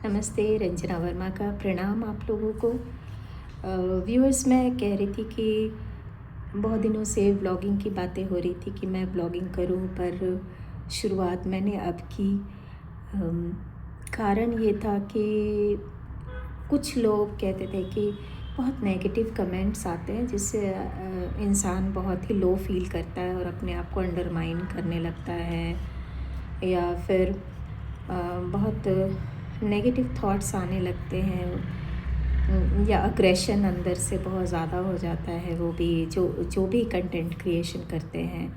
नमस्ते, रंजना वर्मा का प्रणाम आप लोगों को। व्यूअर्स, मैं कह रही थी कि बहुत दिनों से व्लॉगिंग की बातें हो रही थी कि मैं व्लॉगिंग करूं, पर शुरुआत मैंने अब की। अम, कारण ये था कि कुछ लोग कहते थे कि बहुत नेगेटिव कमेंट्स आते हैं जिससे इंसान बहुत ही लो फील करता है और अपने आप को अंडरमाइन करने लगता है, या फिर बहुत नेगेटिव थॉट्स आने लगते हैं, या अग्रेशन अंदर से बहुत ज़्यादा हो जाता है। वो भी जो जो भी कंटेंट क्रिएशन करते हैं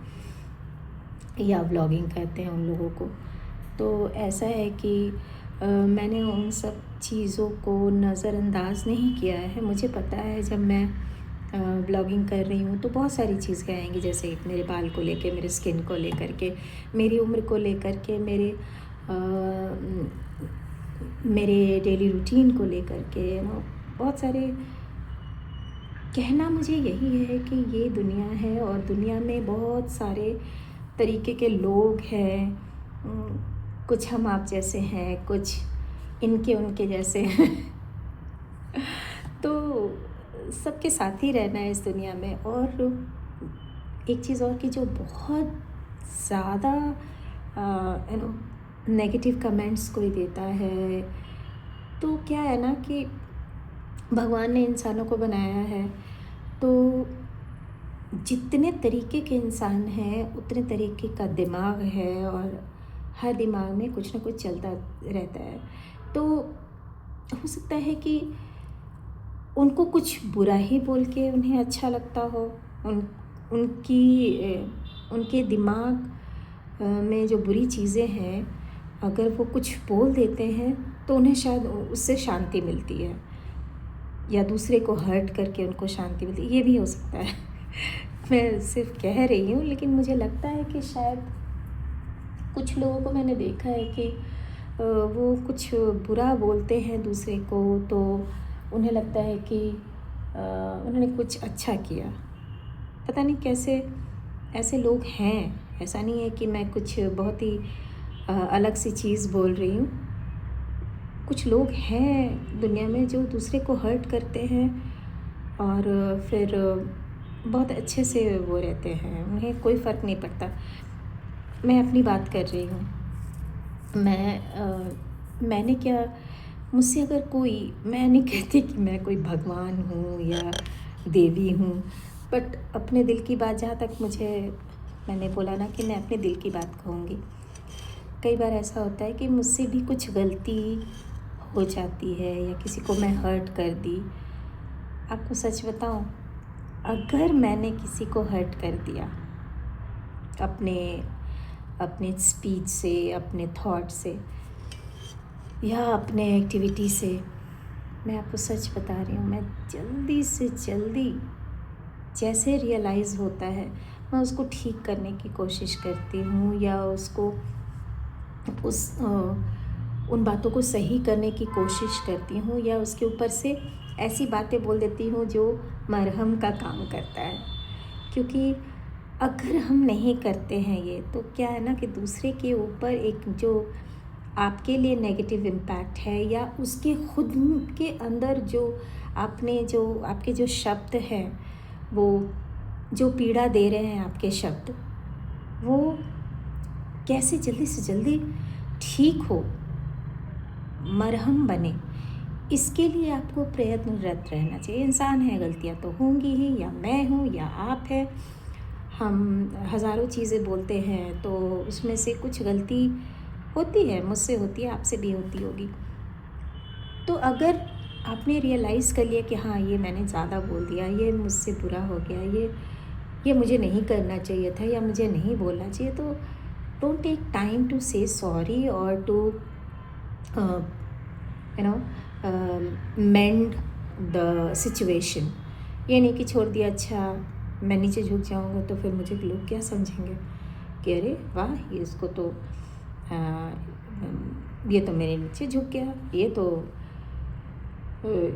या व्लॉगिंग करते हैं उन लोगों को। तो ऐसा है कि मैंने उन सब चीज़ों को नज़रअंदाज नहीं किया है। मुझे पता है जब मैं व्लॉगिंग कर रही हूँ तो बहुत सारी चीज़ें आएंगी, जैसे मेरे बाल को लेके, मेरे स्किन को लेकर के, मेरी उम्र को लेकर के, मेरे डेली रूटीन को लेकर के, बहुत सारे। कहना मुझे यही है कि ये दुनिया है और दुनिया में बहुत सारे तरीके के लोग हैं। कुछ हम आप जैसे हैं, कुछ इनके उनके जैसे हैं। तो सबके साथ ही रहना है इस दुनिया में। और एक चीज़ और कि जो बहुत ज़्यादा नेगेटिव कमेंट्स कोई देता है, तो क्या है ना कि भगवान ने इंसानों को बनाया है, तो जितने तरीके के इंसान हैं उतने तरीके का दिमाग है, और हर दिमाग में कुछ ना कुछ चलता रहता है। तो हो सकता है कि उनको कुछ बुरा ही बोल के उन्हें अच्छा लगता हो। उनके दिमाग में जो बुरी चीज़ें हैं, अगर वो कुछ बोल देते हैं तो उन्हें शायद उससे शांति मिलती है, या दूसरे को हर्ट करके उनको शांति मिलती है। ये भी हो सकता है। मैं सिर्फ कह रही हूँ, लेकिन मुझे लगता है कि शायद कुछ लोगों को मैंने देखा है कि वो कुछ बुरा बोलते हैं दूसरे को, तो उन्हें लगता है कि उन्होंने कुछ अच्छा किया। पता नहीं कैसे ऐसे लोग हैं। ऐसा नहीं है कि मैं कुछ बहुत ही अलग सी चीज़ बोल रही हूँ। कुछ लोग हैं दुनिया में जो दूसरे को हर्ट करते हैं और फिर बहुत अच्छे से वो रहते हैं, उन्हें कोई फ़र्क नहीं पड़ता। मैं अपनी बात कर रही हूँ। मैंने क्या, मुझसे अगर कोई, मैं नहीं कहती कि मैं कोई भगवान हूँ या देवी हूँ, बट अपने दिल की बात, जहाँ तक मैंने बोला ना कि मैं अपने दिल की बात कहूँगी। कई बार ऐसा होता है कि मुझसे भी कुछ गलती हो जाती है, या किसी को मैं हर्ट कर दी। आपको सच बताऊं, अगर मैंने किसी को हर्ट कर दिया अपने स्पीच से, अपने थॉट से, या अपने एक्टिविटी से, मैं आपको सच बता रही हूँ, मैं जल्दी से जल्दी जैसे रियलाइज़ होता है मैं उसको ठीक करने की कोशिश करती हूँ, या उन बातों को सही करने की कोशिश करती हूँ, या उसके ऊपर से ऐसी बातें बोल देती हूँ जो मरहम का काम करता है। क्योंकि अगर हम नहीं करते हैं ये, तो क्या है ना कि दूसरे के ऊपर एक जो आपके लिए नेगेटिव इम्पैक्ट है, या उसके खुद के अंदर जो आपके जो शब्द हैं, वो जो पीड़ा दे रहे हैं आपके शब्द, वो कैसे जल्दी से जल्दी ठीक हो, मरहम बने, इसके लिए आपको प्रयत्नरत रहना चाहिए। इंसान है, गलतियाँ तो होंगी ही, या मैं हूँ या आप है। हम हज़ारों चीज़ें बोलते हैं, तो उसमें से कुछ गलती होती है, मुझसे होती है, आपसे भी होती होगी। तो अगर आपने रियलाइज़ कर लिया कि हाँ, ये मैंने ज़्यादा बोल दिया, ये मुझसे बुरा हो गया, ये मुझे नहीं करना चाहिए था, या मुझे नहीं बोलना चाहिए, तो डोंट टेक टाइम टू से सॉरी और टू मेंड द सिचुएशन। ये नहीं कि छोड़ दिया, अच्छा मैं नीचे झुक जाऊँगा तो फिर मुझे लोग क्या समझेंगे कि अरे वाह, ये इसको तो ये तो मेरे नीचे झुक गया, ये तो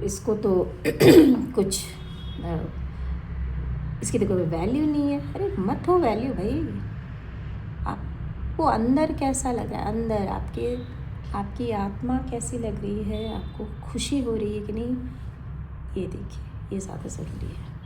इसको तो कुछ इसकी तो कोई वैल्यू नहीं है। अरे मत हो वैल्यू भाई, आपको अंदर कैसा लगा, अंदर आपके आपकी आत्मा कैसी लग रही है, आपको खुशी हो रही है कि नहीं, ये देखिए, ये ज़्यादा ज़रूरी है।